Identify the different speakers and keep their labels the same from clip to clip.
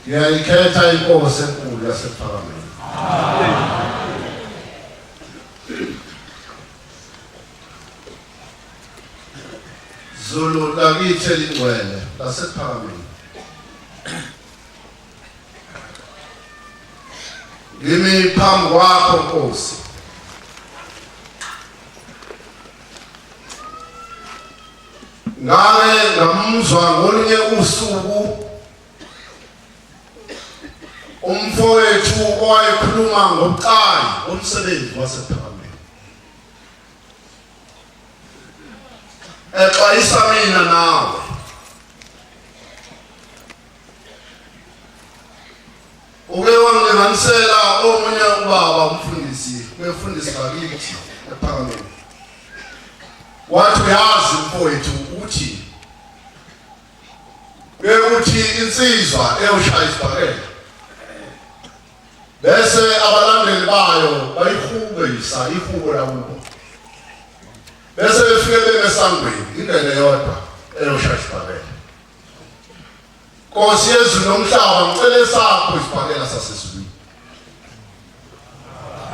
Speaker 1: ngiyayikhetha inkosi enkulu yasePhalamende. Zulu lakithi elingcwele lasePhalamende. Ngimi phambi kwakho Nkosi. Ngake ngamuzwa ngolunye usuku umfowethu owayekhuluma ngobuqali omsebenzi wasePhalamende. Exwayisa mina nawe. Uke wangilinganisela omunye ubaba umfundisi, umfundisi bakithi ePhalamende. Wathi uyazi mfowethu ukuthi insizwa eyoshaya isibhakela bese abalandeli bayo bayihubisa ihubo lakubo. Bese befike benesangweni ingene yodwa eyoshaya isibhakela. Nkosi yezulu nomhlaba ngicela sakho isibhakela sasesizweni.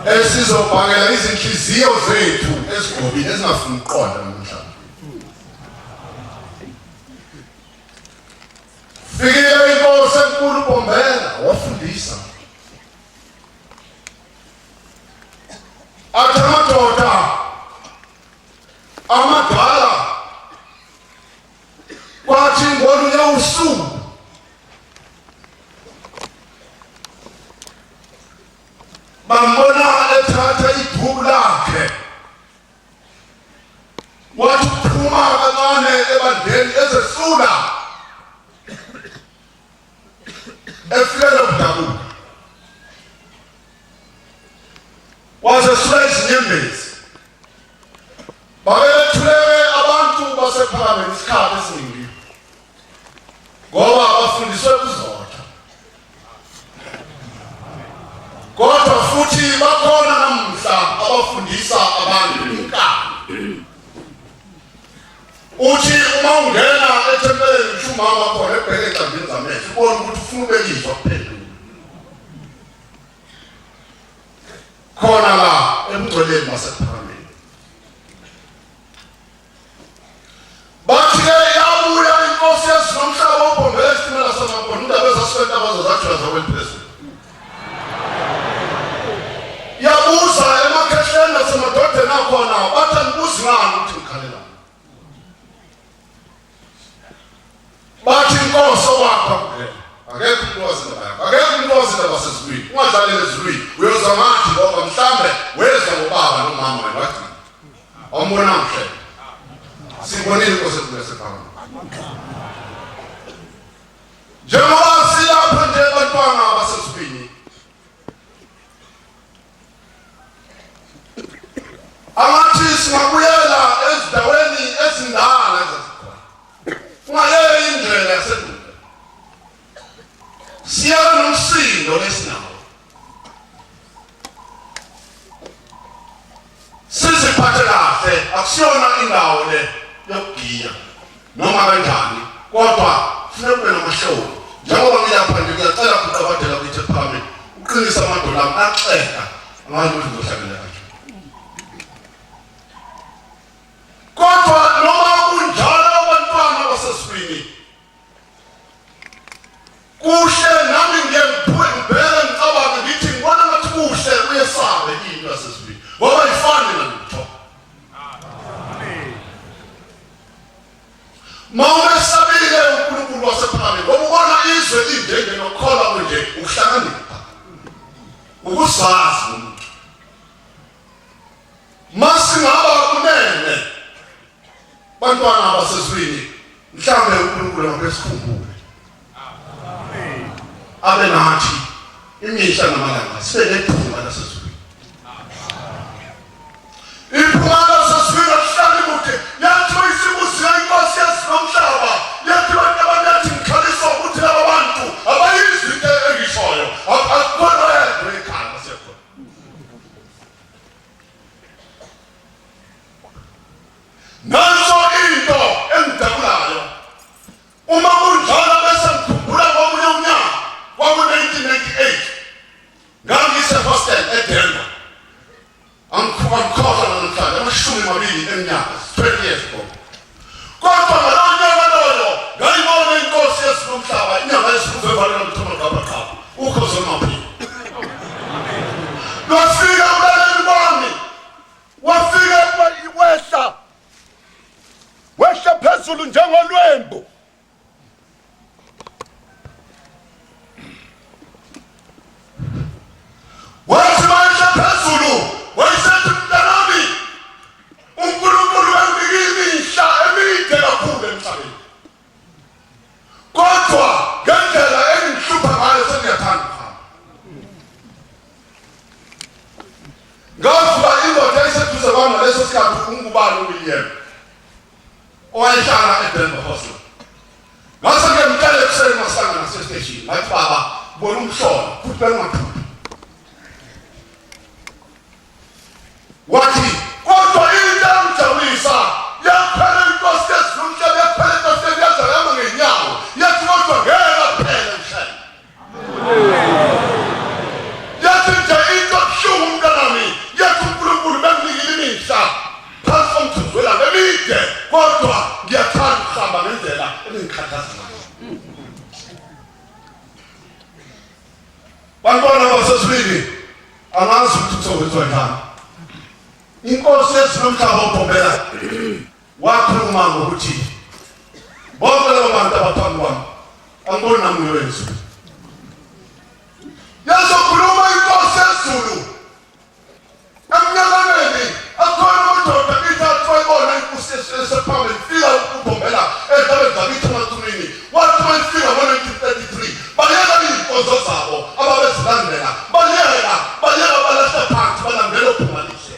Speaker 1: Esizobhakela izinhliziyo zethu esigobile ezingafuni ukuqonda namhlanje. Fikile inkosi enkulu Bombela wafundisa. Athi amadoda amadala kwathi ngolunye usuku bambona ethatha ibhuku lakhe wathi uphuma kancane ebandleni ezesula efikela ukudabuka wazesula izinyembezi babethuleke abantu basePhalamende isikhathi esiningi ngoba bafundiswe ukuzotha. Kodwa futhi bakhona namuhla abafundisa abantu inkani. Uthi uma ungena ethempelini ushumama khona ebheke encwadini zamehlo ubone ukuthi ufuna ubekizwa kuphela. Khona la emgcoleni wasePhalamende. Bathi-ke yabuya inkosi yezulu nomhlaba uBombela isitimela samabhona indaba ezaswenta abazozathula zakweliphezulu. Yabuza emakhehleni nasemadodeni akhona bathi angibuzi ngani ukuthi ngikhalela. Bathi inkosi okwakho kuphela. Akekho umuntu ozindaba. Akekho umuntu ozindaba sezulwini. Ungadlalele ezulwini. Uyozwa ngathi ngoba mhlambe wezwa ngobaba nomama wena wathi awumbona mhle. Sibonile inkosi yasePhalamende. Njengoba silapha nje abantwana basezulwini. Amathi singabuyela ezindaweni ezindala ezazikhona. Ungayeke indlela yasendulo. Siya nomsindo lesinawo. Siziphathe kahle, akusiyona indawo le yokugiya noma kanjani, kodwa kufanele ube namahlobo. Njengoba ngilapha nje ngiyacela ukuthi abadala bethu ePhalamende uqinise amadolo ami axeka abantu uzohlangana kanje. Kodwa noma kunjalo abantwana baseswini kuhle nami ngiyembheka ngicabanga ngithi ngibona ngathi kuhle uyesabe into yaseswini ngoba ifani nalutho. Mawesabile uNkulunkulu wasePhalamende ngoba ubona izwe lindenge nokukholwa nje ukuhlakanipha ukuzazi umuntu. Masingaba kunene bantwana baseswini mhlambe uNkulunkulu ngabesikhumbule. Abe nathi imihla namalanga sibe nephunga laseswini. Iphunga laseswini akuhlali kude yathi isibusiya inkosi yesinomhlaba yathi abantu abanyathi ngikhalisa ukuthi laba bantu abayizwi into engishoyo akukhona yedwa ekhaya basekhona. Nanso into engidabulayo uma kunjalo bese ngikhumbula ngomunye umnyaka station ngathi baba bona umhlolo futhi bengaphuphi wathi kodwa into engijabulisa yaphela inkosi yezilumhlaba yaphela inkosi yezilumhlaba ngenyawo yathi kodwa ngeke aphele mhlaba yathi nje into ebuhlungu mntanami yathi uNkulunkulu benginikile imihla phansi komthunzela ngemide kodwa ngiyathanda ukuhamba ngendlela engikhathaza ngayo bantwana basesibili angazi ukuthi kuzokwenziwa njani inkosi yezilumhlaba uBhombela wakhuluma ngokuthi bonke labo bantu abaphambi kwami angiboni namunye wezulu yazokhuluma inkosi yezulu emnyakaneni akhona amadoda kithi athiwayibona inkosi esephambi ifika uBhombela endabeni zakithi emathuneni wathi mayifika ngo-1933 bayeka iy'nkozo zabo ababezilandela bayeka balahla phansi balandela ophumalise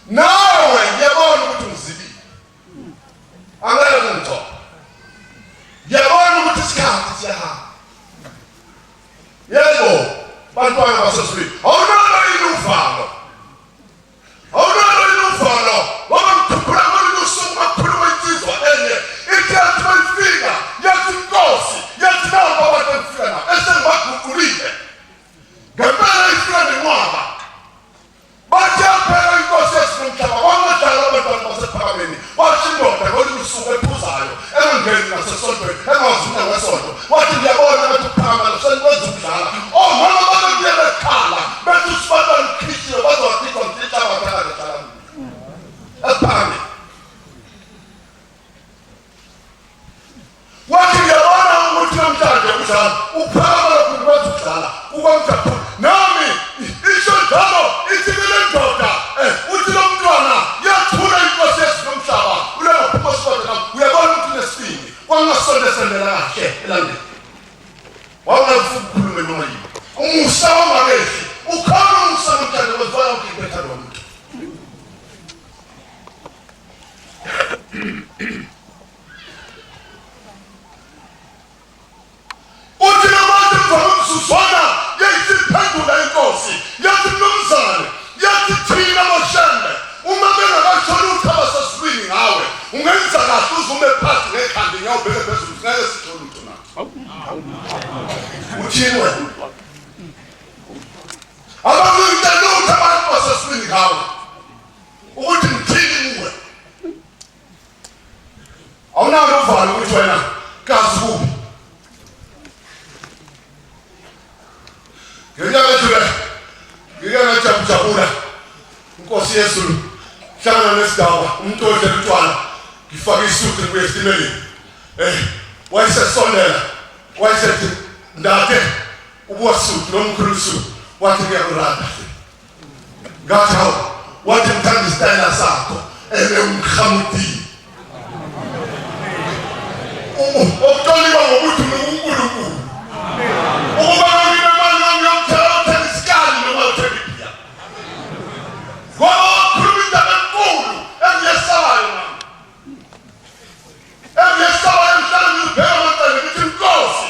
Speaker 1: nawe ngiyabona ukuthi ngizibile angeke ngithola ngiyabona ukuthi isikhathi siyahamba yebo bantwana basesibili awunalo yini uvalo ngoba ngikhuphula kolunye usuku kakhuluma insizwa enye ithi yathi mayifika yathi inkosi yathi nabo abantu befika nabo esengibaguqulile ngempela ifika nenqwaba bathi yaphela inkosi yesinomhlaba kwamadala abantwana basephakameni wathi indoda kolunye usuku ephuzayo engangeni nasesontweni engazuna ngesonto wathi ngiyabona ukuthi ukuphakamela senikwenza umdlala omama babebuye bekhala bethi usibantwana ukhishile bazowakhishwa mtitshaba thakadethala ephane wathi ngiyabona ukuthi namhlanje kudlala ukuphakamela kunokwenza ukudlala ukwamjaphula nami isho njalo ithikile ndoda uthi lo mntwana yathula inkosi yesinomhlaba ulengaphuma sikwade nami uyabona ukuthi nesibini kwangasondesendela kahle elandeni wawungafuna ukukhuluma noma yini umusa wangabehli ukhona umusa namhlanje wezwala ukuthi ibethalo womuntu uthi nabantu mvamuzuzwana yayisiphendula inkosi yathi mnumzane yathi thina moshembe uma bengakashoni ukuthi abasesibini ngawe ungenza kahle uzume phansi ngekhanda ngiyawubheke phezulu ngeke sithole utho nathi uthini wena abangitshela ukuthi abantu basesibini ngawe ukuthi ngithini kuwe awunayo uvalo ukuthi wena kazi kubi ngiyajabula inkosi yezulu hlangana nesigaba umuntu odle utshwala ngifake isudu ngibuye esitimeleni wayesesondela wayesethi ndake ubuwasudu nomkhulu sudu wathi ngiyakurada ngathi hawu wathi ngithanda isitayela sakho umkhamudini okutoliwa ngokuthi uNkulunkulu ukuba ngina manje ngiyomthela isikali noma uthebiphiya ngoba ukhuluma indaba enkulu engiyesabayo mama engiyesabayo mhlawumbe ngibheka amacala ngithi inkosi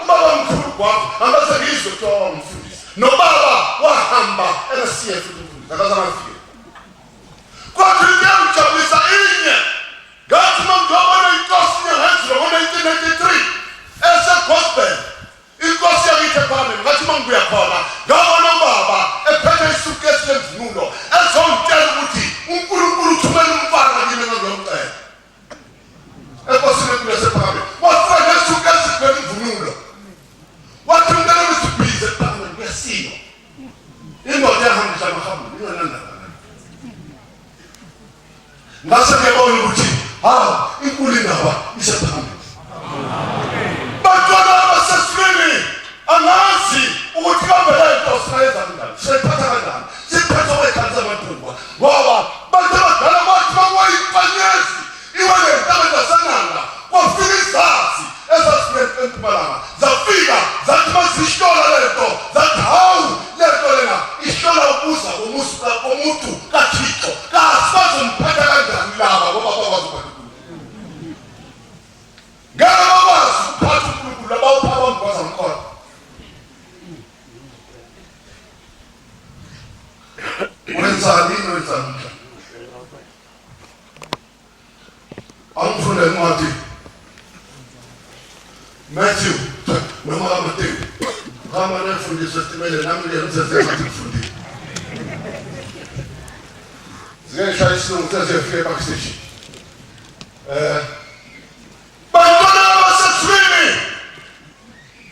Speaker 1: ubaba mkhulu kwakho angase ngizwe kuthiwa wamfundisi nobaba wahamba engasiye futhi umfundisi akazanafike kwathi ngiyamjabulisa inye ngathi mangiyobona inkosi ngiyahenziwa ngo-1993 ese-gospel inkosi yakithi ephakemeni ngathi mangibuya khona ngabona ubaba ephethe isukesi lemvunulo ezongitshela ukuthi uNkulunkulu uthumela umfana kimi engangiyomcela enkosini enkulu yasephakemeni wafika nesukesi lemvunulo wathi mntana wesibhizi ephakemeni kuyasiwa indoda yahambisa amahambule inganandaba ngase ngiyabona ukuthi hawu inkulu indaba isephakemeni bantwana abasesibini angazi ukuthi kambe le nto singayenza kanjani siyayiphatha kanjani siyiphethe okwekhanisa amathumba ngoba bantu abadala bathi bakwayimfanyezi iwe lentaba zasenanga kwafika izazi ezasiphephe eMpumalanga zafika zathi mazihlola le nto zathi hawu le nto lena ihlola ubuza komuntu kaThixo kasibazomphatha kanjani laba ngoba bakwazi ukuphatha ngeke bakwazi ukuphatha uNkulunkulu labawupha abangikwazi ngkhona wenzani angifunda incwadi Matthew noma Matthew kama nefundiswa esitimele nami ngiyenzezela ngifundile zingeshaya isilungu sezifike backstage bantwana abasesibini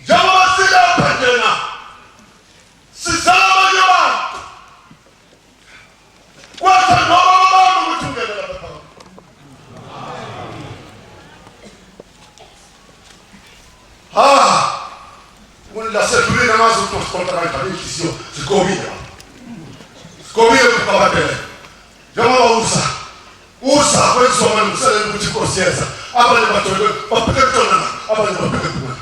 Speaker 1: njengoba silapha njena sizala abanye abantu kwathi noma abantu ukuthi ungene lapha phakathi lasedulini amazi ukuthi usikonta kanjani inhliziyo zigobile kukabatele njengoba uza kwenziwa amalungiselelo ukuthi inkosi yeza abanye babheke kutona abanye babheke kuna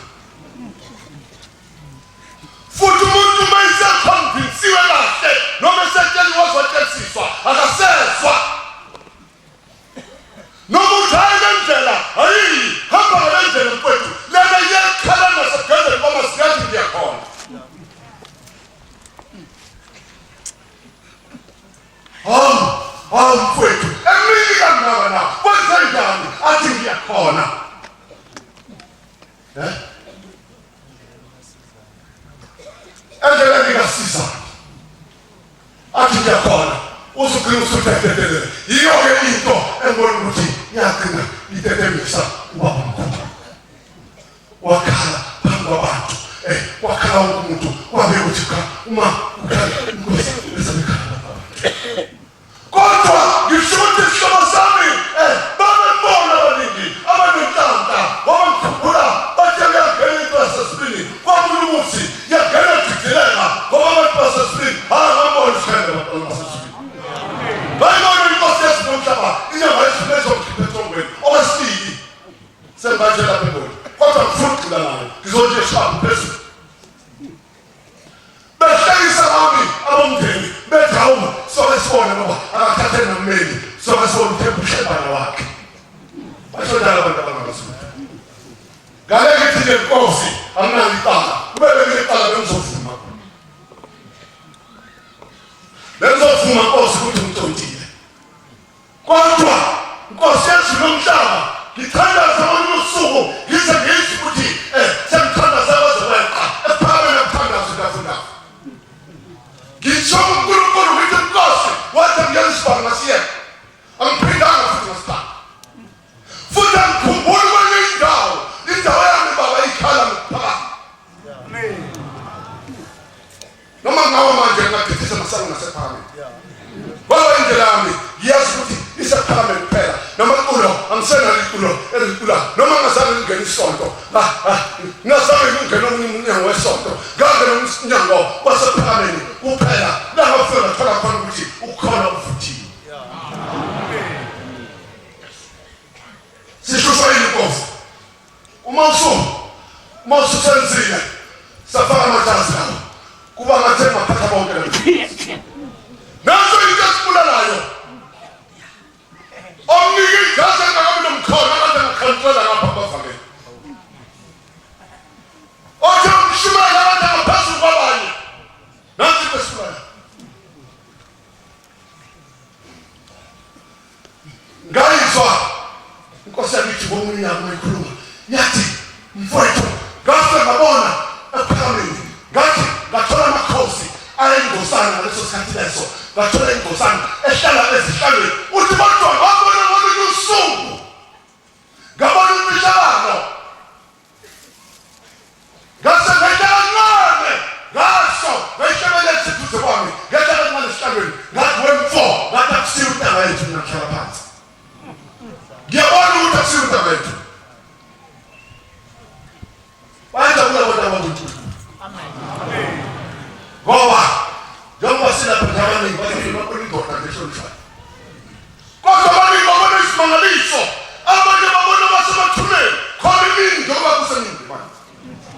Speaker 1: futhi umuntu uma esekhonvinsiwe kahle noma esetsheliwe wazwatshelisiswa hawu mfowethu emini kangaka na wenze njani athi ngiyakhona endlela ngasiza athi ngiyakhona uzugcina usutetetele yiyo-ke into engibona ukuthi iyagcina itetemisa ubaba mkhulu wakhala phambi kwabantu wakhala wonke umuntu wabe uthi uma ukhala inkosi esabekhala kodwa ngisho ukuthi isihlobo sami babembona abaningi abanenhlanhla wabamkhuphula bathi yakungena into yasesibini kwamula umuthi yangena jikileka ngoba abantu basesibini ngambona isikhathi abantu basesibini bayibona inkosi yesinomhlaba inyama yesinezokhipha ethongweni okwesibili sembatshela lapha ebona kodwa ngifuna ukugxila nayo ngizothi eshaphu phezulu behlekisa bami abomndeni bethawu soke sibone ngoba akathathe nomeli soke sibone uthemba ushebana wakhe basho njalo abantu abangabasuka ngale ngithi nje inkosi anginalo icala kube bengicala bengizovuma nkosi ukuthi ngithontile kodwa inkosi yezulu nomhlaba ngithandaza abantu usuku ngize ngithi ukuthi sengithandaza abazokweqa ephakeme ngithandaza ndafuna ngisho uNkulunkulu ngithi inkosi wathi ngiyazibanga ngasiye angiphindanga futhi ngasipha futhi ngikhumbula kwenye indawo yami baba ikhala ngokuphakama noma ngawo manje ngakethisa masalo ngasephakame baba indlela yami ngiyazi ukuthi isephakame kuphela noma kulo angisenalo iculo elikhula noma ngazange ngingena isonto ngazange ngingena umnyango wesonto ngangena umnyango wasephakameni kuphela langafika ngathola khona ukuthi ukhona uvuthiwe sishusha inkosi uma ususenzile safaka amajazi lawo kuba ngathi ngaphatha bonke naso into esibulalayo omnike ijazi engakabi nomkhono akade ngakhantrola ngapha bavakele othi umshumela akade ngaphezulu kwabanye nansi into esibulalayo ngayizwa inkosi yakithi komunye yami ikhuluma yathi mfowethu ngase ngabona ephakameni ngathi ngathola amakhosi ayengosana ngaleso sikhathi leso ngathola ingosana ehlala ezihlalweni uthi kodwa ngabona ngolunye usuku ngabona imishakalo ngase ngayitshela ncane ngaso ngayishebele esiduze kwami ngayitshela ncane esihlalweni ngathi wemfo ngathi akusiyo intanga yethu nakuhlala phansi ngiyabona ukuthi akusiyo intanga yethu bayajabula bona abantu ngoba njengoba silapha ngabaningi bazofuna indoda ngesonhlala kodwa abaningi babona isimangaliso abanye babona basemathuneni khona imini njengoba kuseningi manje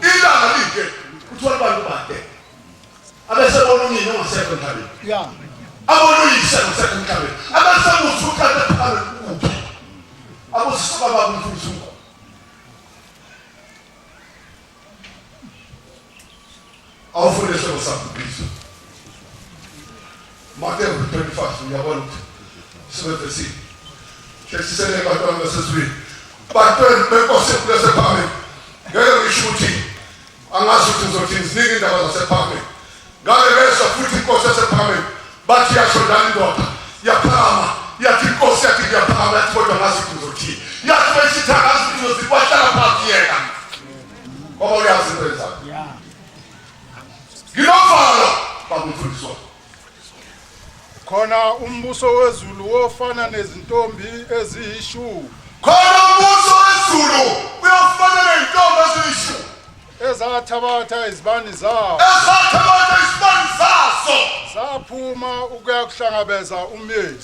Speaker 1: ilanga like kuthiwa abantu bakhe abesebona unini ongasekho emhlabeni abona uyise ongasekho emhlabeni abesemuthi ukade phakathi kuphi abosisaba babo mfundisi awufundiswe ngosabhubhiso Matthew 25 uyabona ukuthi sibethesi sesisele bantwana basesizweni bantwana benkosi kulesephakame ngeke ngisho ukuthi angazi ukuthi ngizothini ziningi indaba zasephakame ngake bese futhi inkosi yasephakame bathi yashondana indoda yaphakama yathi inkosi yathi ngiyaphakama yathi kodwa ngazi ukuthi ngizothini yathi besithi angazi ukuthi ngizothini wahlala phansi yena ngoba uyazi into ezayo nginovalo bamfundiswa
Speaker 2: khona umbuso wezulu wofana nezintombi eziyishumi
Speaker 1: khona umbuso wezulu uyofana nezintombi eziyishumi
Speaker 2: ezathabatha izibani zazo zaphuma ukuya kuhlangabeza umyeni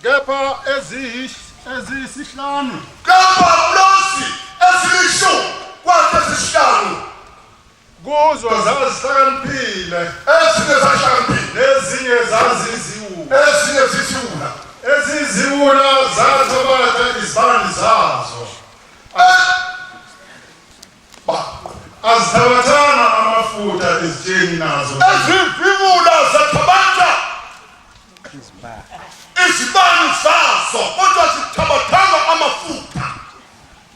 Speaker 2: kepha eziyisihlanu kuzo zazihlakaniphile ezinye zaziziwula eziziwula zathabatha izibani zazo
Speaker 1: azithabathanga
Speaker 2: amafutha ezitsheni nazo
Speaker 1: ezivivula zathabatha izibani zaso kodwa zithabathanga amafutha.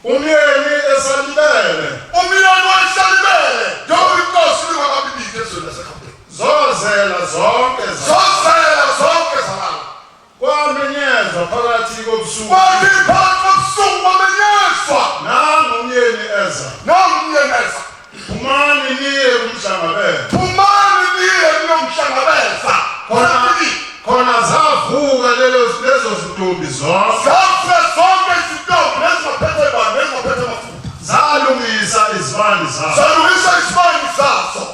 Speaker 2: Umyeni esalibele.
Speaker 1: Umyeni wayesalibele njengoba inkosi ingakabibiki ezweni laseKhabheni.
Speaker 2: Zozela zonke
Speaker 1: zalala.
Speaker 2: Kwamenyezwa phakathi kobusuku.
Speaker 1: Kwathi phakathi kobusuku kwamenyezwa.
Speaker 2: Nangu umyeni eza. Phumani niye kumhlangabeza. Khona zavuka lezo zintombi zonke. Zalungisa izibani zazo.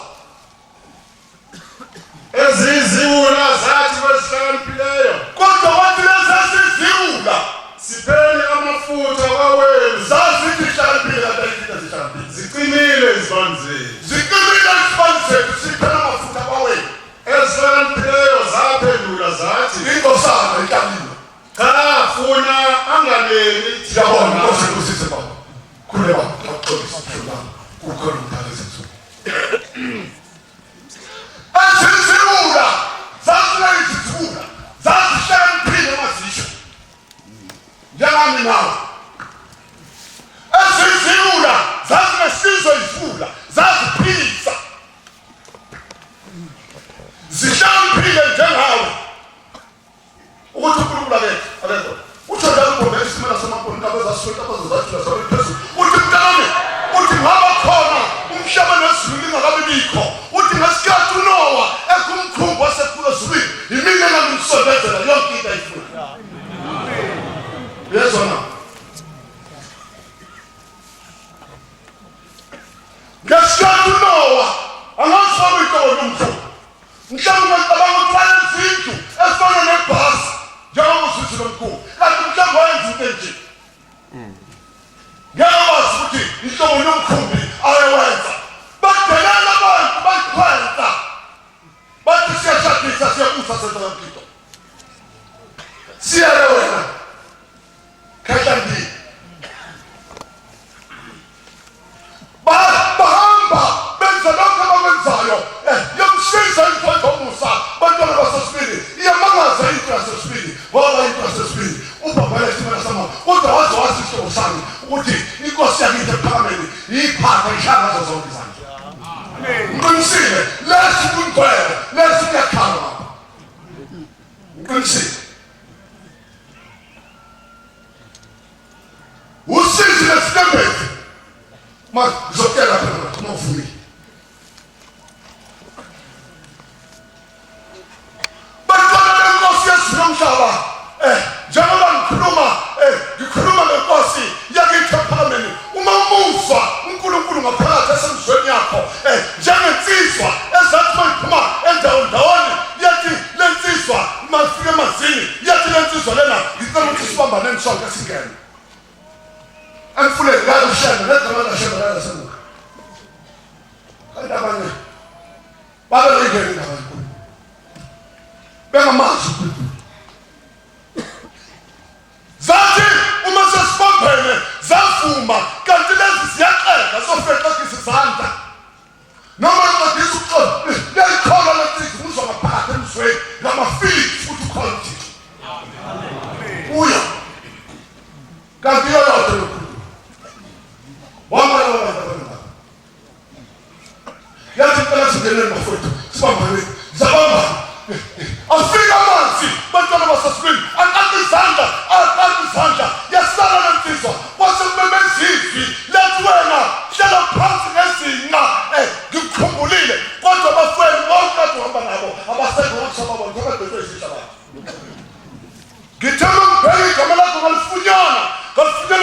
Speaker 2: Eziziwula zathi kwezihlakaniphileyo.
Speaker 1: Kodwa wathi lezi eziziwula
Speaker 2: Sipheni amafutha kwawenu.
Speaker 1: zazithi zihlakaniphile kanti ayithina zihlakaniphile.
Speaker 2: Ziqinile izibani zethu.
Speaker 1: Ziqinile izibani zethu siphela amafutha kwawenu.
Speaker 2: Ezihlakaniphileyo zaphendula zathi,
Speaker 1: Inkosana inkalima.
Speaker 2: cha funa anganeni
Speaker 1: Siyabona inkosi kusise baba. Khuleka baxolisa mhlobana. Kukhona umdala ezinsuku. Eziziwula zazihlakaniphile mazisho. Njengami nawe. Eziziwula zazinesizwe izivula zaziphilisa. Zihlakaniphile njengawe. Ukuthi uNkulunkulu akekho. Uthi njalo ubheke isimela samamponi kabezasifika bazozathula zabe phezulu. Uthi mntanami, uthi ngaba khona umhlaba nezulu lingakabibikho. Uthi ngesikhathi uNowa ekumkhumbi wasekhula ezulwini, yimina engangimsondezela yonke into ayifuna. Yezwa na. Ngesikhathi uNowa angazifabi itono nomkhumbi. Mhlawumbe ngicabanga ukuthi wayenzindlu efana nebhasi njengoba usithi lomkhulu. Kanti mhlawumbe wayenza into enje. Ngeke wazi ukuthi inhlobo yomkhumbi ayewenza. Badelela abantu bayikhwenza. Bathi siyashadisa siyakusa senza kaMkhito. Siyale wena. Khahlandi. Bahamba benza lokho abakwenzayo. Yomsiza imfowethu omusa bantwana basesibili. Iyamangaza into yasesibili. Ngoba into yasesibili ubabhele isimela sama. Kodwa wazi isihlobo sami ukuthi inkosi yakithi ePhakameni iphatha inhlanga zonke izandla. Ngiqinisile lesi kungcwele lesi kuyakhala. Ngiqinisile. Usizi lesitembezi. Ngizokutshela phela uma uvumile. Bantwana benkosi yesizwe umhlaba. Njengoba ngikhuluma ngenkosi yakithi ePhakameni. Uma umuzwa uNkulunkulu ngaphakathi esemzweni yakho njengensizwa ezathi mayiphuma endawoni yathi lensizwa mafike emazini yathi lensizwa lena ngicela ukuthi sibambaneni sonke singene. Anifulele la ushana negama lashana la semuka. Kanti abanye babelengene ngabantu. Bengamazi uNkulunkulu. Zathi uma sesibophene zavuma kanti lezi ziyaxeka sofeka izandla. Noma ngadisa ukuxoxa leyikhola lensizwa uzwa ngaphakathi emzweni ngamafili futhi ukhona uThixo. Uya. Kanti yodwa wamala wabona. Yathi phela singenele mafowethu sibambane. Zabamba. Afika amanzi bantwana basesibili akazizandla yasala lensizwa wasekubemezizwi lethi wena hlala phansi ngezinqa ngikukhumbulile kodwa bafweni bonke kade uhamba nabo abasengokusaba ngoba bebezwe isihlaba. Ngithemba ngibheke igama lakho ngalifunyana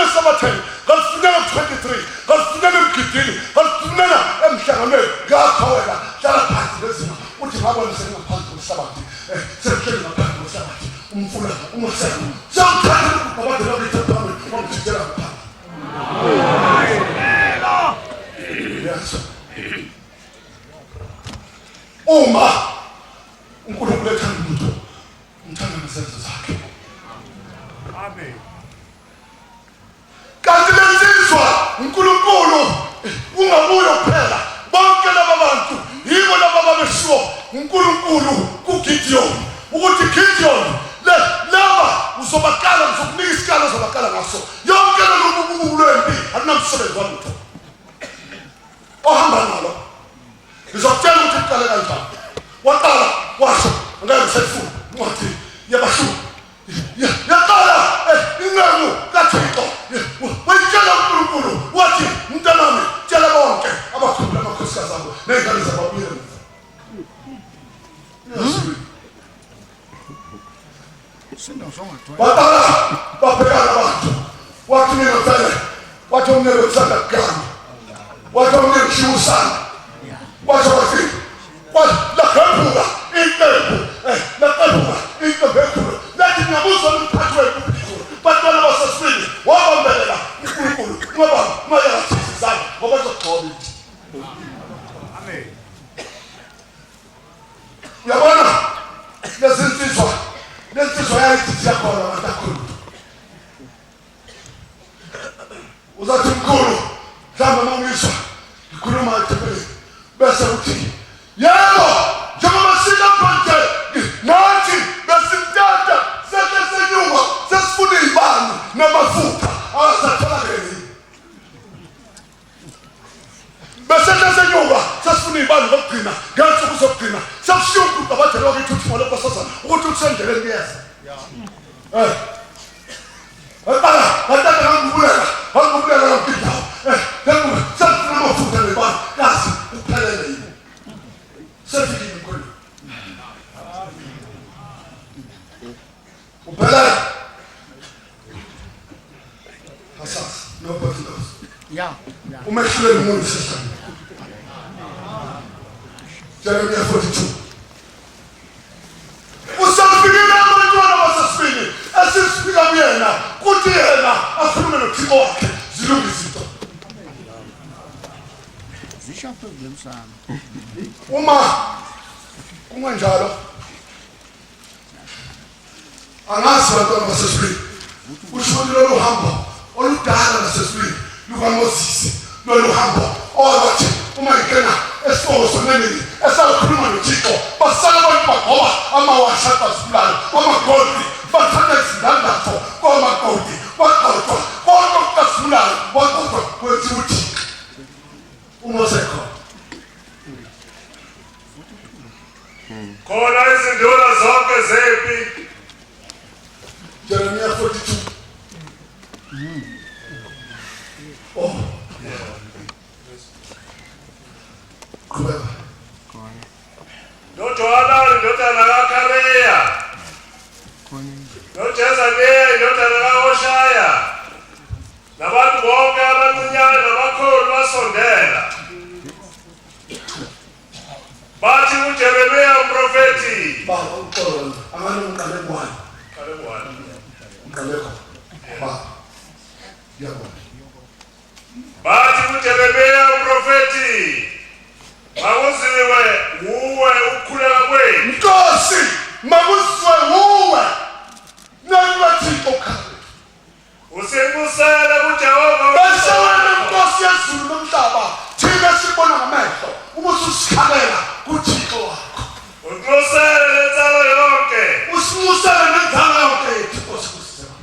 Speaker 1: eSabatheni, ngalifunyana ku-23, ngalifunyana emgidini, ngalifunyana emhlanganweni. Ngakho wena hlala phansi ngezinqa uthi ngabona sengaphansi komhlabathi sengihleli ngaphansi komhlabathi umfula umuseko siyawuthanda ukubabadela kithi ePhakameni wamjikela ngaphansi. Yes. Uma uNkulunkulu ethanda umuntu umthanda ngezenzo zakhe. Amen. Kanti lensizwa uNkulunkulu ungabuyo kuphela bonke laba bantu yibo laba babeshiwo uNkulunkulu kuGideon ukuthi Gideon ngaso yonke lokubulwembi akunamsebenzi walutho ohamba nalo ngizokutshela ukuthi uqale kanjani waqala washo ngeke sefuna wathi yabashu yaqala inqamu kaThixo wayitshela uNkulunkulu wathi mntanami tshela bonke abakhulu amakhosikazi abo nezingane zababuye batala babhekana abantu wathi mina vele wathi umnene kusanda kugama wathi umnene kushiwusana wathi lakhephula iqembu lakhephula iqembu ekhulu lathi ngiyabuza umphathi wekuphi batwana basesibili wabambelela uNkulunkulu ngoba mayakathizizana ngoba ezogcoba ithi amen. Uyabona lensizwa yayithi yakhona abantu akhulu uzathi mkhulu mhlawumbe mangizwa ngikhuluma ethebeleni bese uthi yebo njengoba silapha nje nathi besimtata sesesenyuka sesifuna izibani namafutha awasatholakele besesesenyuka sesifuna izibani zokugcina ngensuku zokugcina sesishunku abadala bakithi uthi ngolokho sasana ukuthi usendleleni kuyeza batata ngangibulela ngaphindawo sesifuna amafutha nezibani kazi uphelele yini sefikile mkhulu uphelele hasas nobody knows umehluleli umuntu sesifuna Jeremiah 42 usafikile abantwana basesifini esifika kuyena kuthi yena akhulume noThixo wakhe zilunge izinto zishaphe ngomsana uma kungenjalo angazi abantwana basesifini usho lolu hambo oludala nasesifini lukaMoses lolu hambo owathi uma ikena esifoso nenini esakhuluma noThixo basala abantu bagoba amawasha basibulala amagoldi bathatha izindandatho kwamagoldi bagxothwa konke okukasibulala bagxothwa kwethi uThixo uMosekho
Speaker 3: khona izinduna zonke zepi
Speaker 1: Jeremiah 42 oh Kubeka
Speaker 3: noJohanani indodana kaKhareya noJezaniya indodana kaHoshaya nabantu bonke abancinyane nabakhulu basondela bathi uJeremiya umprofeti
Speaker 1: baba uqolo amanye uqale kwani uqaleko baba yabo
Speaker 3: bathi uJeremiya umprofeti makuziwe uwe ukukhuleka kwenu
Speaker 1: Nkosi makuziwe uwe nakuThixo khale
Speaker 3: usembusela kuJehova
Speaker 1: bese wena Nkosi yezulu nomhlaba thina sibona ngamehlo ubususikhalela kuThixo wakho
Speaker 3: uNkosele lenzalo yonke
Speaker 1: usimusele nenzalo yonke Nkosi kusizela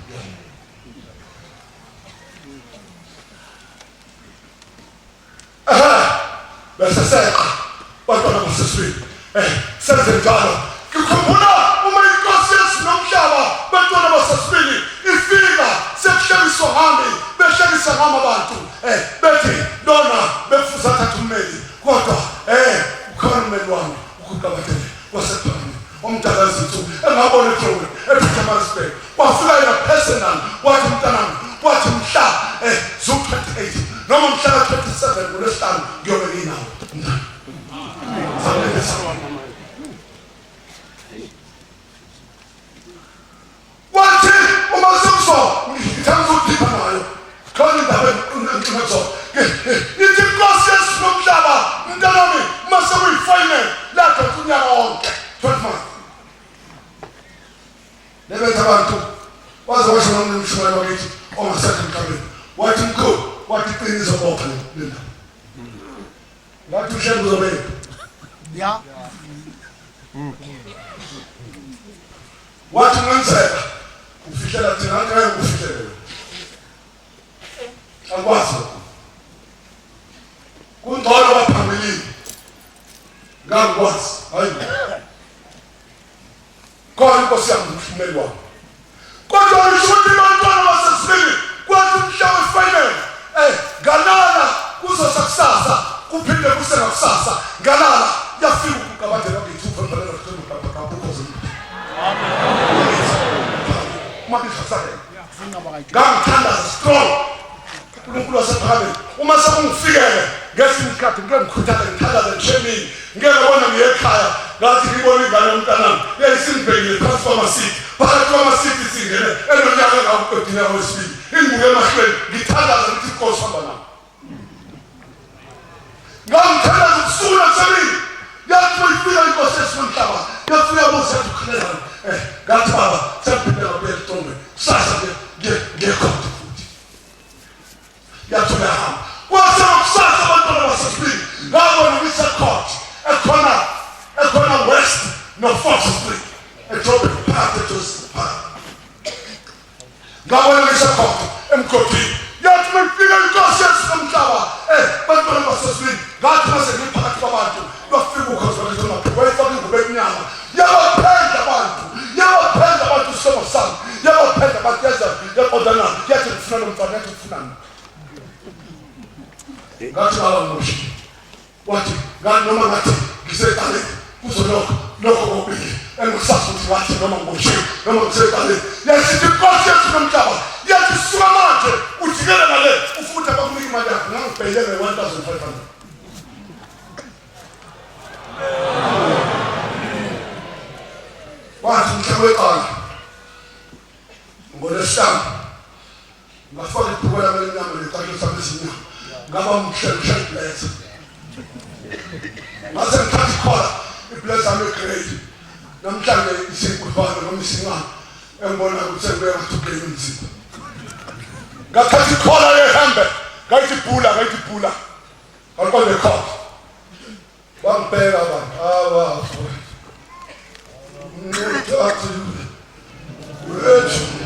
Speaker 1: bese seqa bantwana basesifini senze njalo ngikhumbula uma inkosi yezulu nomhlaba bantwana basesifini ifika sekuhlekiswa ngami behlekisa ngami abantu bethi lona befuza thatha ummeli kodwa ukhona ummeli wami ukuqabathele wasephakame omdala izinsuku engabona eJobe ePietermaritzburg wafika yena personal wathi mntanami wathi mhla zo-28 noma mhla ka-27 ngolwesihlanu ngiyobe nginawo wathi uma sekuso ngithanda ukukhipha nayo khona indaba enqinezona ithi inkosi yezulu nomhlaba mntanami mase kuyi-final lakhe unyaka wonke 12 months nebetha abantu waze washo nomnye umshumayeli wakithi ongasekho emhlabeni wathi mkhulu wathi iqiniso bopha lena ngathi uhlelo uzobeka ya wathi ngenzeka ufihlela thina ngeke ufihlela Akwazi kungcono baphambilini ngakwazi hayi khona inkosi yami umhlumeli wami kodwa ngishuthi bantwana basesibili kwathi umhlaba wefinal galala kuzosakusasa kuphinde kusengakusasa galala yafika ukugabadela ngithupa phela kabukoze mabisasale ngangithanda strong uNkulunkulu wasephakeme uma sekungifikele ngesinye isikhathi ngeke ngikhuthaze ngithandaze ngishemini ngeke bona ngiyekhaya ngathi ngibona ingane yomntanami yayisinibhekile phansi kwamasiti phakathi kwamasiti singene enonyaka ngawuqedina wesibili ingibuke emahlweni ngithandaze ngithi inkosi hamba nami ngangithandaze ukusula semini yathi mayifika inkosi esinomhlaba yafika bose ukukhalela ngathi baba sempindela kuye eTongwe kusasa ngekhotho futhi yathi uyahamba kwase kusasa abantwana basesibili ngabona ngisekhotho ekhona west no 4th Street eDrobhen Park eJoseph Park ngabona ngisekhotho emgodini yathi mayifika inkosi esinomhlaba bantwana basesibili ngathi mase ngiphakathi kwabantu bafika ukhozo wayefaka ingubo emnyama yabaphenda abantu somo sami yabaphenda abantu yaqodana yathi ngifuna nomfana yathi ufunani ngathi baba ngoshi wathi noma ngathi ngiseqale kuzolokho kokubili engisazi ukuthi wathi noma ngoshi noma ngiseqale yasithi inkosi esinomhlaba yathi suka manje ujikele ngale ufuthi abakunika imali yakho ngangibhekele 1500 wathi mhlaba weqala ngolesihlanu ngafaka ibhuku lami lenyama necathulo sami ezinyama ngaba mhlelo bless ngase ngithatha ikhola ibless yami egrade namhlanje isikhuvana noma isingane engibona ukuthi sengibeka ngathukela umzimba ngathatha ikhola yehembe ngayithi bhula akwande khona bangibheka abantu ngithatha wethu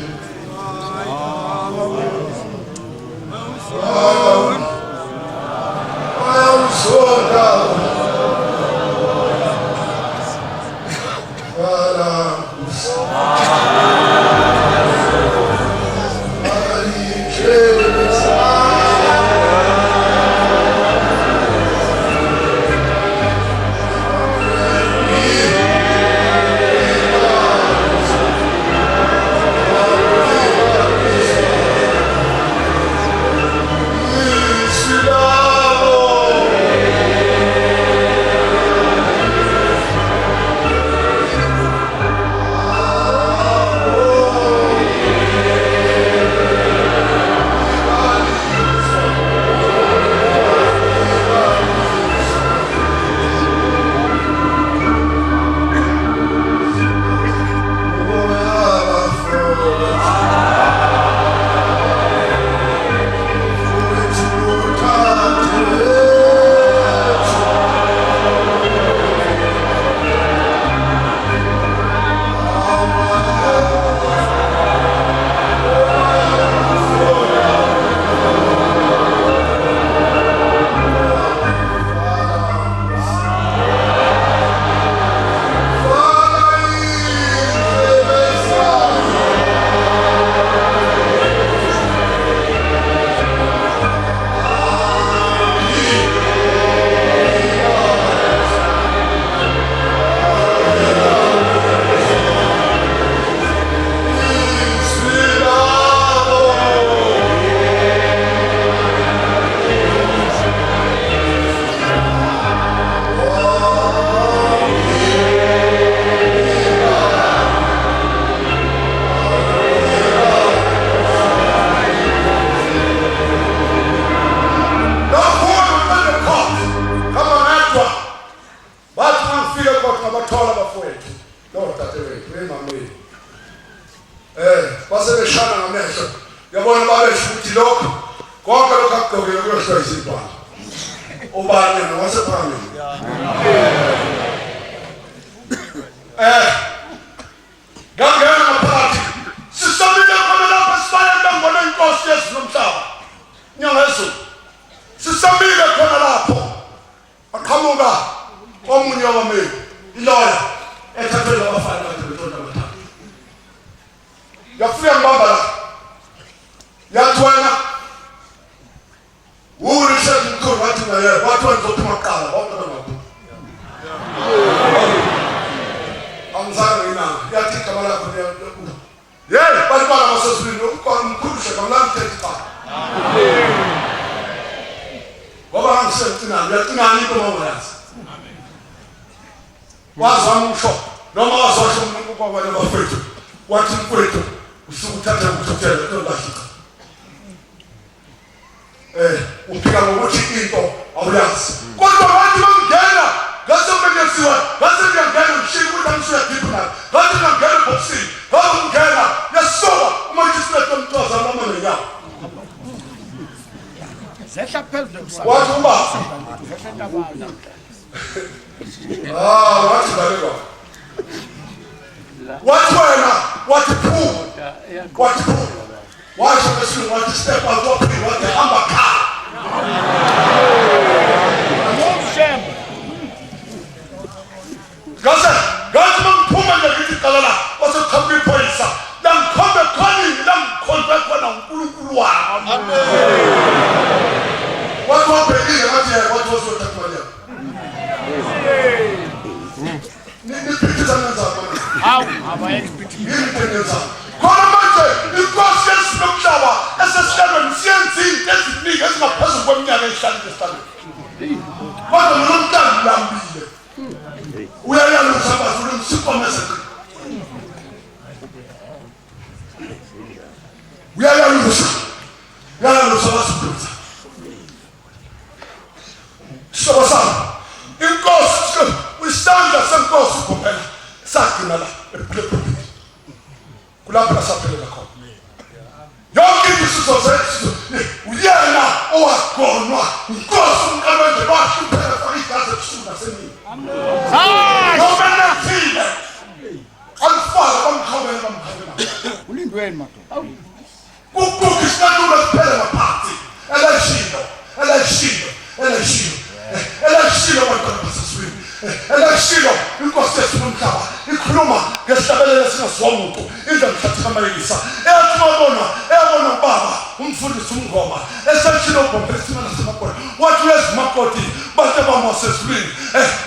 Speaker 1: Nyanga Ngiyabasela abafana kade betonda abathathu. Yafika ngibamba la. Yathi wena uRichard Mkhulu wathi naye wathi ngizophuma kuqala bonke ngakho. Angizange inanga. Yathi igama lakho liyakuba. Yey, balibala masesibini uMkhulu shekamlami tetha. Ngoba angisentsina uyacinana into mawayazi. Wazama umsho noma wazosho umuntu kwaba labafethu wathi mfethu usukuthatha ukuthothela ntolahlika. Uphika ngokuthi into awuyazi. Kodwa bathi bangena ngase ubekesiwe ngase ngiyangena ngishilo ukuthi angisuya deep na. Ngathi ngangena boxing. Ngathi ngena yasoba uma ngisilethe umthoza noma nyawo.
Speaker 4: Zehla phezulu umsana.
Speaker 1: Wathi uba wathi baleka. Wathi wena wathi phu. Wathi phu. Wathi bese wathi step out of it wathi hamba kha.
Speaker 4: Ngomshembe.
Speaker 1: Gaza mphuma ngithi qalala wasekhamba iphoyisa. Langikhombe khona langikhombe khona uNkulunkulu wami. Amen. Wathi wabhekile wathi wathi wazothatha imali yakho. Niphikiza ngenzaba.
Speaker 4: Hawu abayekuphithi.
Speaker 1: Ngiyintengenza. Khona manje inkosi yesinomhlaba esesihlangene siyenzinto eziningi ezingaphezulu kweminyaka ehlanu esithandweni. Kodwa nomntana lambile. Uyayala umsabazo ulimsikomeza. Uyayala umsabazo. Uyayala umsabazo. Sobasana. Inkosi usanda senkosi kuphela. Sagcina la ephephi. Kulapha saphelela khona. Yonke isizwe sethu uyena owagonwa inkosi uNkulunkulu wahlupheka igazi ebusuku nasemini.
Speaker 4: Hayi.
Speaker 1: Noma nathile. Alifaka bamkhawela.
Speaker 4: Ulindweni madoda.
Speaker 1: Kukuki isikhathula siphele ngaphansi. Elashilo bantwana baseswini. Elashilo inkosi yethu nomhlaba ikhuluma ngesihlabelelo singaziwa umuntu indlela mhlathi kamayisa eyathi eyabona ubaba umfundisi umngoma esashilo ubhompesima nasemakoti wathi uyezi makoti bantu abamoseswini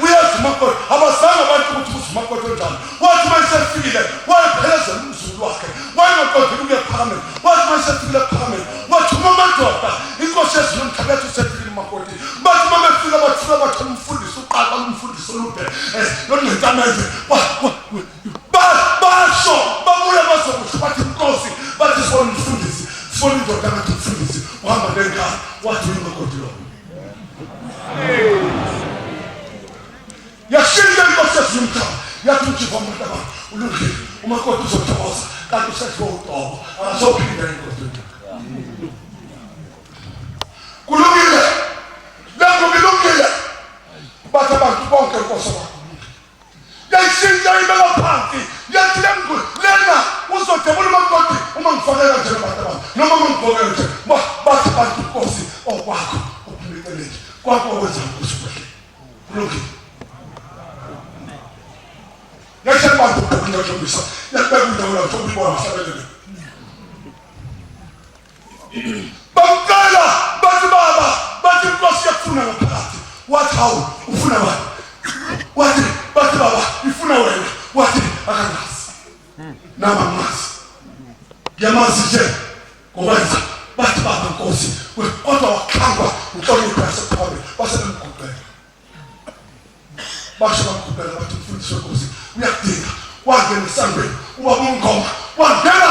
Speaker 1: uyezi makoti abazange abantu ukuthi uzimakoti onjani wathi mayisefikile wayephelezela umzulu wakhe wayengaqondi ukuya phakamen wathi mayisefikile phakamen wathi umamadoda inkosi yethu nomhlaba yathi usefikile makoti bathi mamefika bathula bathi umfundisi uqaqa umfundisi olude nonentameze basho babuya bazokusho bathi inkosi bathi sibona umfundisi sibona indoda ngathi umfundisi uhamba ngengane wathi uyimakoti lo yashinga inkosi yezimkhaba yathi umjiva umuntu abantu ulungile umakoti uzothokoza kanti usethiwe utobo akazophinde inkosi kulungile lakho kulungile bathi abantu bonke inkosi wakho yayishintsha ibeka phansi yathi lena uzodebula umakoti uma ngifakela nje abantu noma ngigqoke nje bathi abantu inkosi okwakho okulikelele kwakho wenza ukusuhle kulungile yashintsha abantu ukunyothombisa yakubeka indawo lapho ubona mhlabelele bamkala bathi baba bathi inkosi yakufuna ngaphakathi wathi hawu ufuna bani wathi bathi baba ifuna wena wathi akangazi nama mazi yamazi nje ngobenza bathi baba inkosi kodwa wakhangwa inhlonipho yasephakeme basemgubhela basho bamgubhela bathi umfundisi wenkosi uyadinga wangena esangweni uba umngoma wangena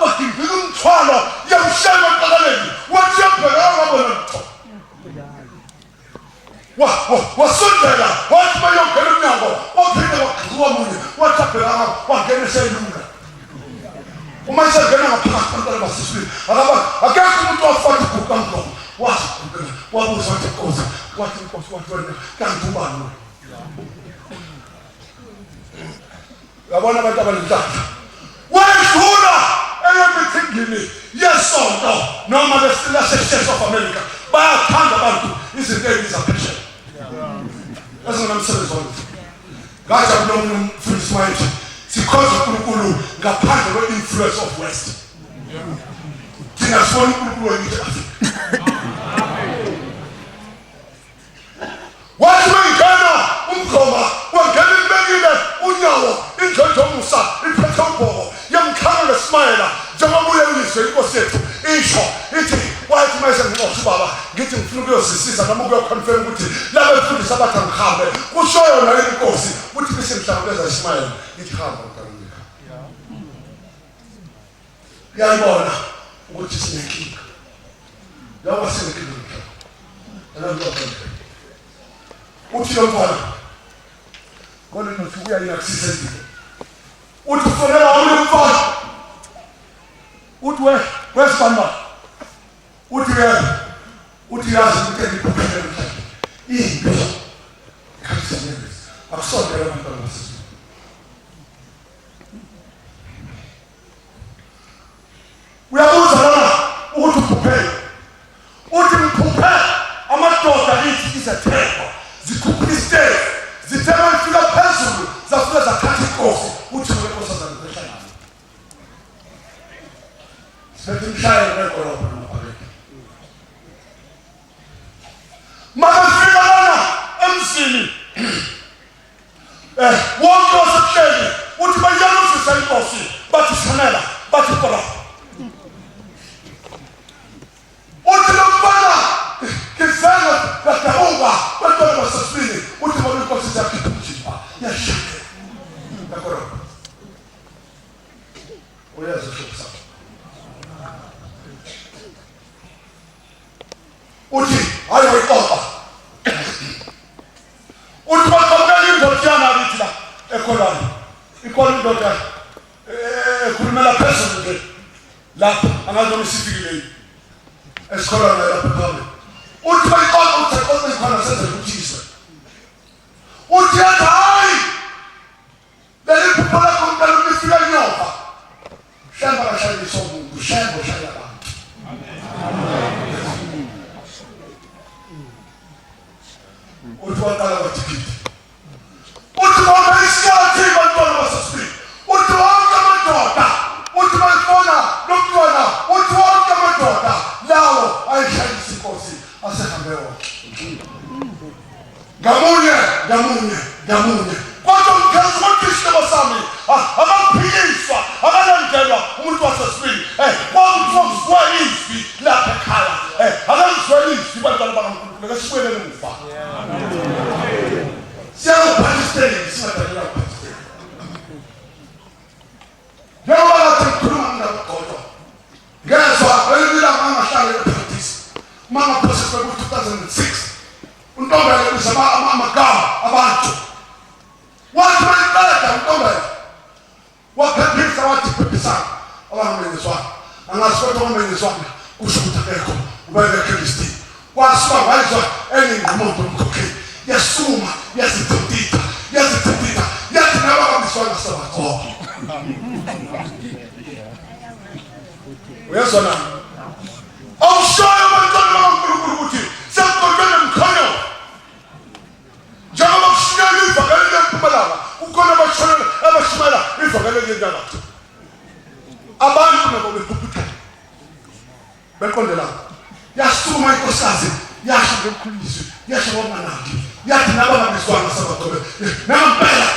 Speaker 1: wadinga umthwalo yamshaya eqakaleni wathi yabheka ngabona lutho wasondela wathi bayongena emnyango ophinde waqhuba munye wathi abheka wangena eseyilunga uma isengena ngaphakathi bantwana baseswini akekho umuntu wafata ibhuku kamlomo wasigubela wabuza wathi inkosi wathi wena kanti ubani yabona abantu abanenhlanhla wedlula eyemithingini yesonto noma lase-States of America bayathanda abantu izinto ezizaphesheya ezingenamsebenzi wonke ngathi akulo mfundisi Ismail sikhonza uNkulunkulu ngaphandle kwe-influence of West. Thina sibona uNkulunkulu wethu Afrika. Wathi wengena umgoma wangena ibekile unyawo indlondlo Musa iphethe ubhoko yamkhanga ngeSmayela njengoba uyelizwe inkosi yethu isho ithi wathi mase ngixoxa ubaba ngithi ngifuna ukuyosisiza noma ukuyoconfirm ukuthi laba befundisa abathi ngihambe kushoyo la inkosi uthi bese mhlawumbe iSmayela ithi hamba uNkulunkulu. Yayibona ukuthi sinenkinga. Lawa sinenkinga. Uthi lo mfana kona nokuya inakusisa endile uthi ufonela wona mfana uthi wesifana uthi yena uthi yazi ukuthi ngiphuphele mhlawumbe impilo khathini akusondela abantwana basizwe uyabuza lana ukuthi uphuphele uthi ngiphuphele amadoda lithi izatheko zikhuphiste zithema ifika phezulu zafika zakhathi inkosi uthi wenkosi azangihlala sibethi mshayelo wekolobha nomphakathi makafika lana emzini wonke wasebuhleli uthi bayalusisa inkosi bathi shanela bathi kolobha uthi lomfana kizanga katahuba watu wasafiri uti wale kwa sisi akitumjimba ya shaka nakoro oya zoshosa uti ayo ikopa uti wakameli ndotiana vitila ekolani ikoli ndota kulimela pesa ndio la anazo msifiri eskola na yapakame uthi bayikona uthekona ikhona senze ukuthiswa uthi hayi leli phupho lakho mntana lifika nyoka shamba kashaya somuntu shembo shaya abantu uthi waqala wathikiti uthi bona isikhathi bantwana basasifika uthi wonke amadoda uthi bayifona nomntwana uthi wonke amadoda lawo ayishayisa inkosi asehambewa ngamunye kodwa mkhazi wokishilo basami abaphiliswa akalandelwa umuntu wasesibili kwakuthiwa izwi lapha ekhaya akalizwa izwi bantwana bakaNkulunkulu kasibuyelele emuva siyakuphathisteni singadalelwa kuphathisteni njengoba ngathi ngikhuluma ngagodwa ngezwa elilanga angahlale ephakathisi mama process ku-2006 untombela uzama amagama abantu wathi bayibeda untombela waphephisa wathi phephisana abangamenziswana angazikodwa abangamenziswana kusho ukuthi akekho ubekekristi wasuka wayizwa eningqomondo omkhokheli yasuma yazithintitha yathi nabakamiswana sabakhokho uyezwa na awushoyo abantwana bakaNkulunkulu ukuthi sekuqoqene mkhonyo njengoba kushinyela ivakele lempumalanga ukhona abashimela ivakele lenyakatho abantu nabo bephuphuthela beqondelana yasuma inkosikazi yasho ngemkhulizwi yasho ngomanandi yathi nabakamiswana sabadobe nangempela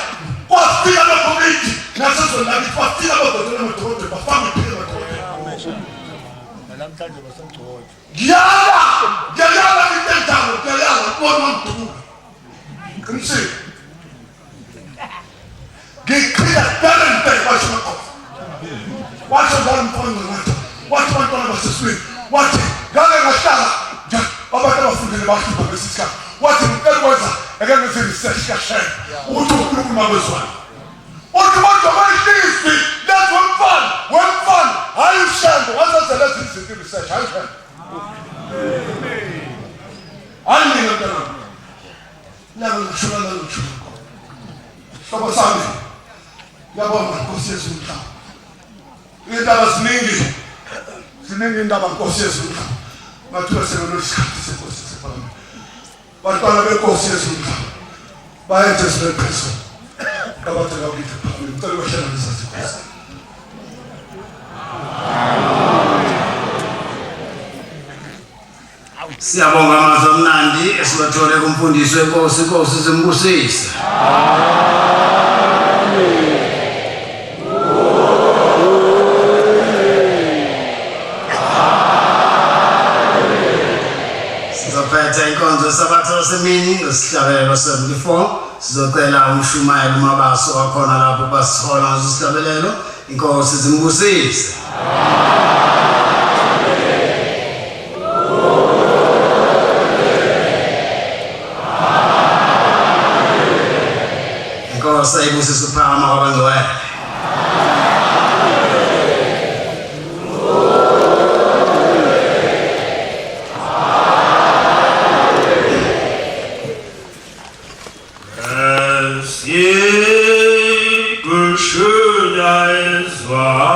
Speaker 1: kwafika lokomiti nasezondakithi kwafika abadodela amadokotela bafanga iphile amadokotela namhlanje basengcotshe ngiyala intentamo ngiyala kubona umdumo ngimsini ngikhila talente basho washo ngomphongo ngathi wathi bantwana baseswini wathi ngake ngahlala nje abantu abafundile bahlupha ngesikhathi wathi ngikwenza ake ngenze research kahle ukuthi uNkulunkulu mabezwana uthi abantu abayishisi let's one fun hayi ushando wazenzela izinto research hayi ushando hayi mina mntana laba ngishona soba sami yabona Nkosi Yesu mhlaba indaba ziningi indaba Nkosi Yesu mhlaba mathuba sekulesisikhathi seNkosi sePhalamende bantwana beNkosi Yesu mhlaba bayenze sibephezulu Qabatheka kithi phambili ngicela ukuhlanganisa sikhosini.
Speaker 5: Siyabonga amazwi amnandi esiwathole kumfundisi wenkosi, inkosi zimbusise. Sizophetha inkonzo yesabatha lasemini ngesihlabelelo 74. Sizocela umshumayeli uMabaso wakhona lapho basihola ngaso isihlabelelo. Inkosi zimbusise. Sayibusise ukuphakama kwabangcwele.
Speaker 3: Es je geschöner es war.